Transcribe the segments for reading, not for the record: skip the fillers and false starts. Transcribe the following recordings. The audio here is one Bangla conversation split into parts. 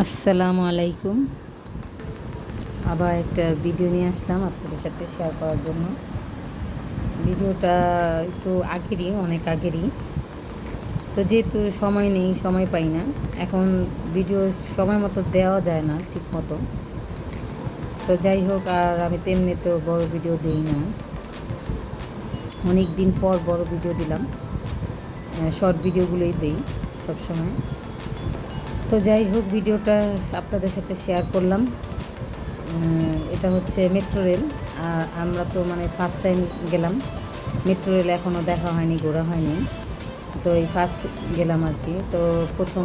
আসসালামু আলাইকুম। আবার একটা ভিডিও নিয়ে আসলাম আপনাদের সাথে শেয়ার করার জন্য। ভিডিওটা একটু আগেরই, অনেক আগেরই। তো যেহেতু সময় নেই, সময় পাই না, এখন ভিডিও সময় মতো দেওয়া যায় না ঠিক মতো। তো যাই হোক, আর আমি তো এমনিতেও বড় ভিডিও দিই না, অনেক দিন পর বড় ভিডিও দিলাম। শর্ট ভিডিওগুলোই দিই সবসময়। তো যাই হোক, ভিডিওটা আপনাদের সাথে শেয়ার করলাম। এটা হচ্ছে মেট্রো রেল। আর আমরা তো ফার্স্ট টাইম গেলাম। মেট্রো রেল এখনও দেখা হয়নি, ঘোরা হয়নি। তো এই ফার্স্ট গেলাম আর কি। তো প্রথম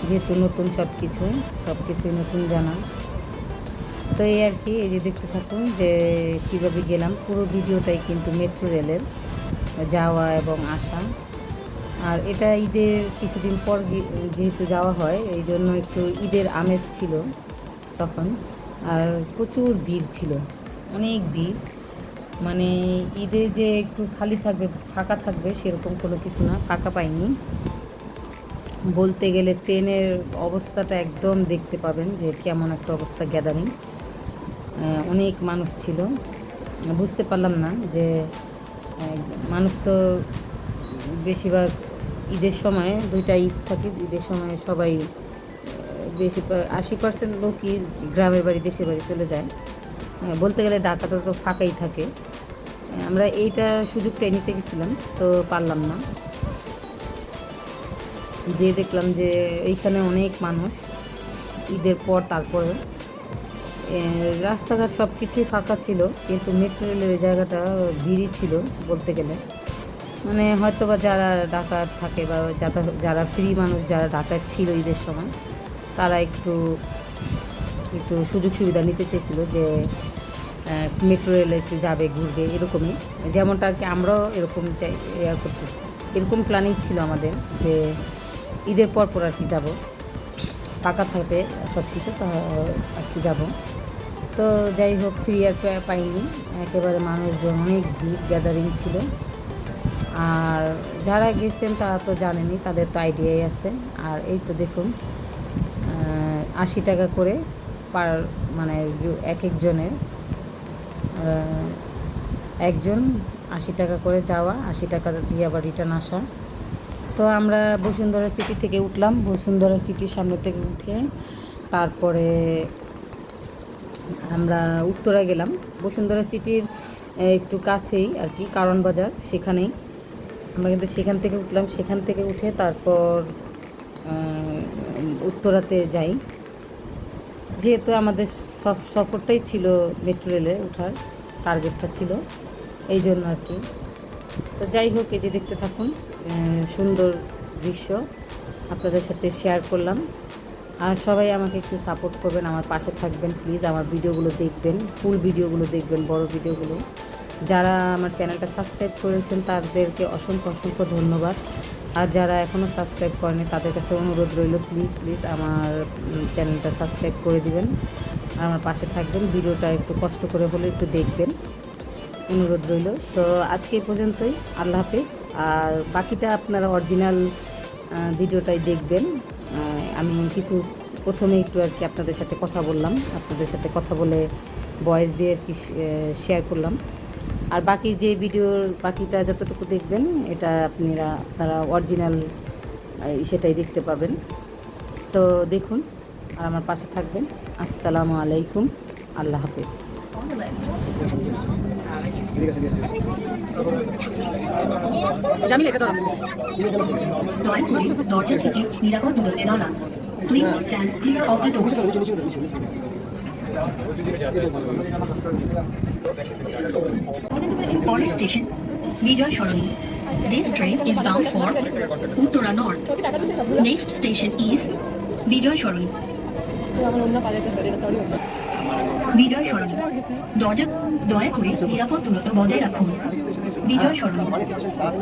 যেহেতু নতুন সব কিছুই নতুন জানা। তো এই আর কি, এই যে দেখতে থাকুন যে কীভাবে গেলাম। পুরো ভিডিওটাই কিন্তু মেট্রো রেলের যাওয়া এবং আসা। আর এটা ঈদের কিছুদিন পর যেহেতু যাওয়া হয়, এই জন্য একটু ঈদের আমেজ ছিল তখন। আর প্রচুর ভিড় ছিল, অনেক ভিড়। ঈদে যে একটু খালি থাকবে, ফাঁকা থাকবে সেরকম কোনো কিছু না, ফাঁকা পাইনি। বলতে গেলে ট্রেনের অবস্থাটা একদম দেখতে পাবেন যে কেমন একটা অবস্থা, গ্যাদারিং। অনেক মানুষ ছিল, বুঝতে পারলাম না যে মানুষ তো বেশিরভাগ ঈদের সময়, দুইটা ঈদ থাকে, ঈদের সময় সবাই 80% লোকই গ্রামের বাড়ি, দেশের বাড়ি চলে যায়। বলতে গেলে ঢাকাটা তো ফাঁকাই থাকে। আমরা এইটা সুযোগটাই নিতে গেছিলাম, তো পারলাম না। যে দেখলাম যে এইখানে অনেক মানুষ ঈদের পর, তারপরে রাস্তাঘাট সব কিছুই ফাঁকা ছিল, কিন্তু মেট্রো রেলের ওই জায়গাটা ভিড়ই ছিল বলতে গেলে। হয়তো বা যারা ঢাকার থাকে বা যারা ফ্রি মানুষ, যারা ঢাকায় ছিল ঈদের সময়, তারা একটু একটু সুযোগ সুবিধা নিতে চেয়েছিল যে মেট্রো রেলে একটু যাবে, ঘুরবে, এরকমই। যেমনটা আর কি আমরাও এরকম করতে, এরকম প্ল্যানিং ছিল আমাদের যে ঈদের পর আর কি যাবো, ফাঁকা থাকবে সব কিছু, তা আর কি যাবো। তো যাই হোক, ফ্রি আর পাইনি, একেবারে মানুষজন অনেক ভিড়, গ্যাদারিং ছিল। আর যারা গেছেন তারা তো জানেনই, তাদের তো আইডিয়াই আছে। আর এই তো দেখুন, 80 টাকা করে পার, এক একজনের, একজন 80 টাকা করে যাওয়া, 80 টাকা দিয়ে আবার রিটার্ন আসা। তো আমরা বসুন্ধরা সিটি থেকে উঠলাম। বসুন্ধরা সিটির সামনে থেকে উঠে তারপরে আমরা উত্তরা গেলাম। বসুন্ধরা সিটির একটু কাছেই আর কি, কারণ বাজার, সেখানেই আমরা কিন্তু সেখান থেকে উঠলাম। সেখান থেকে উঠে তারপর উত্তরাতে যাই। যেহেতু আমাদের সফরটাই ছিল মেট্রো রেলে ওঠার, টার্গেটটা ছিল, এই জন্য আর কি। তো যাই হোক, এই যে দেখতে থাকুন, সুন্দর দৃশ্য আপনাদের সাথে শেয়ার করলাম। আর সবাই আমাকে একটু সাপোর্ট করবেন, আমার পাশে থাকবেন প্লিজ। আমার ভিডিওগুলো দেখবেন, ফুল ভিডিওগুলো দেখবেন, বড় ভিডিওগুলো। যারা আমার চ্যানেলটা সাবস্ক্রাইব করেছেন তাদেরকে অসংখ্য অসংখ্য ধন্যবাদ। আর যারা এখনও সাবস্ক্রাইব করেনি তাদের কাছে অনুরোধ রইল, প্লিজ প্লিজ আমার চ্যানেলটা সাবস্ক্রাইব করে দিবেন আর আমার পাশে থাকবেন। ভিডিওটা একটু কষ্ট করে হলে একটু দেখবেন, অনুরোধ রইল। তো আজকে এই পর্যন্তই, আল্লাহ হাফেজ। আর বাকিটা আপনারা অরিজিনাল ভিডিওটাই দেখবেন। আমি কিছু প্রথমে একটু আর কি আপনাদের সাথে কথা বললাম, আপনাদের সাথে কথা বলে ভয়েস দিয়ে আর কি শেয়ার করলাম। আর বাকি যে ভিডিওর বাকিটা যতটুকু দেখবেন, এটা আপনারা অরিজিনাল সেটাই দেখতে পাবেন। তো দেখুন আর আমার পাশে থাকবেন। আসসালামু আলাইকুম, আল্লাহ হাফেজ। জামিল, এটা ধরো। দরজা থেকে নিরাপদ দূরত্বে দাঁড়ান। Please stand clear of the door. পরের station Bijoy Sarani. This train is bound for Uttara North. Next station is বিজয় সরণি। বিজয় সরণি। দয়া করে নিরাপদ দূরত্ব বজায় রাখুন। বিজয় সরণি।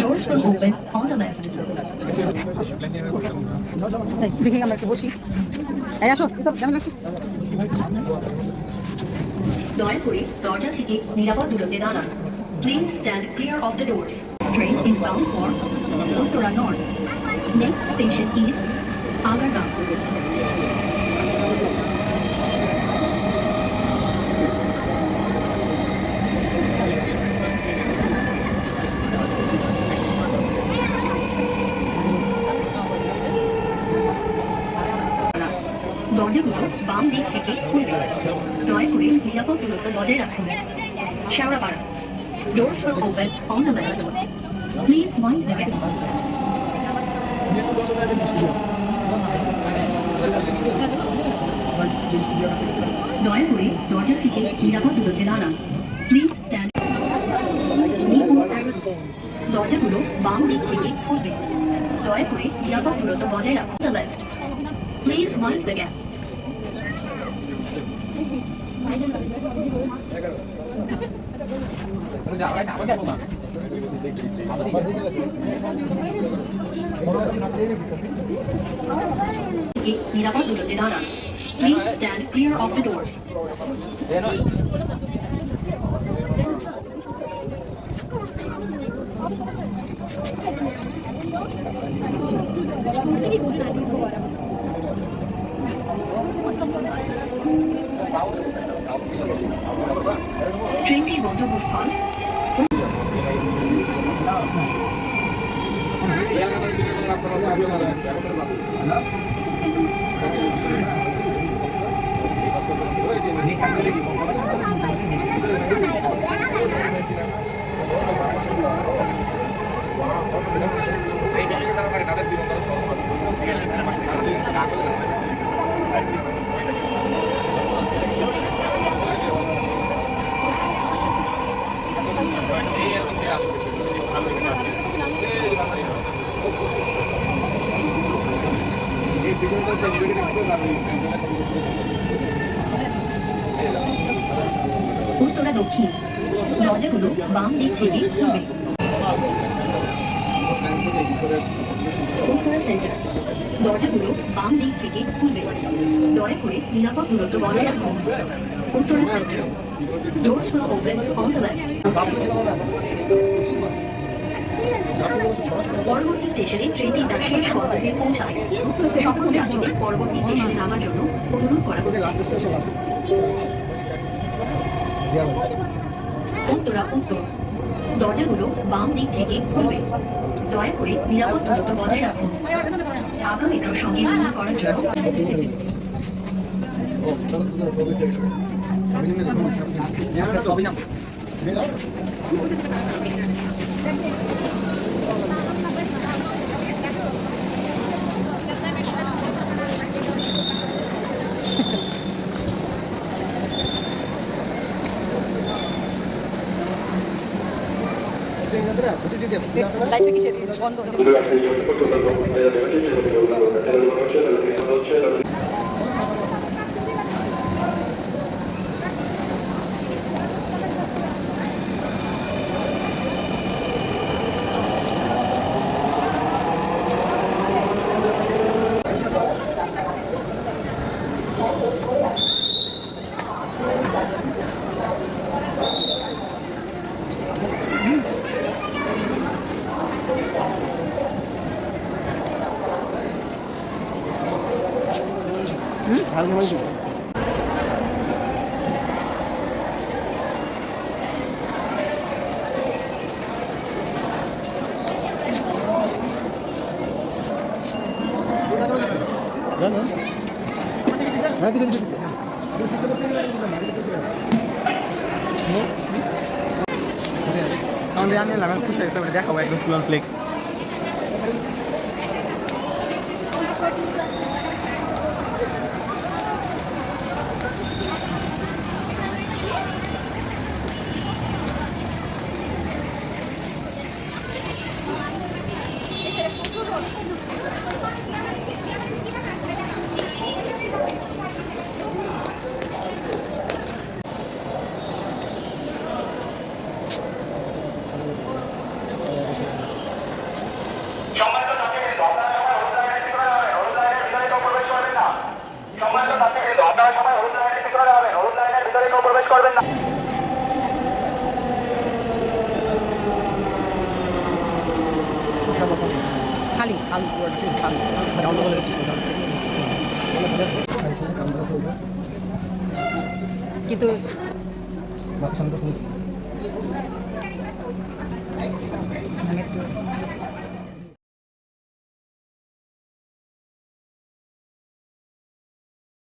Doors will open on the left. দেখি আমরা একটু বসি। এই আসো, আসো। দয়া করে দরজা থেকে নিরাপদ দূরত্বে দাঁড়ান। Please stand clear of the doors. Train is bound for Uttara North. Next station is Agartala. দিক থেকে খুলবে। দয়া করে নিরাপদ দূরত্ব বজায় রাখুন। Shewrapara. Doors will open on the left. Please mind the gap. দয়া করে দরজা থেকে নিরাপদ দূরত্বে দাঁড়ান। Please stand. দরজাগুলো বাম দিক থেকে খুলবে। দয়া করে নিরাপদ দূরত্ব বজায় রাখুন। The left. Please mind the gap. নিরাপদ দূরত্বে দাঁড়ান। Please stand clear of the doors. ট্রেনটির গন্তব্যস্থল উত্তরা দক্ষিণ। দরজাগুলো বাম দিক থেকে খুলবে। উত্তরা সেন্টার। দরজাগুলো বাম দিক থেকে খুলবে। দয়া করে নিরাপদ দূরত্ব বজায় রাখুন। Uttara centre. Doors will open on the left. পরবর্তী স্টেশনে ট্রেনটি তার শেষ গন্তব্যে পৌঁছায়। সকল যাত্রীদের পরবর্তী স্টেশনে নামার জন্য অনুরোধ করা হচ্ছে। উত্তরা উত্তর। দরজাগুলো বাম দিক থেকে খুলবে। দয়া করে নিরাপদ দূরত্ব বজায় রাখুন। ঢাকা মেট্রোর সঙ্গে ভ্রমণ করার জন্য লাইটটা কিসের বন্ধ হয়ে আমাদের আনিয়ে লাগান খুশি হয়েছে আমরা দেখাবো একদম ফুল ফ্লেক্স খালি খালি খালি কিন্তু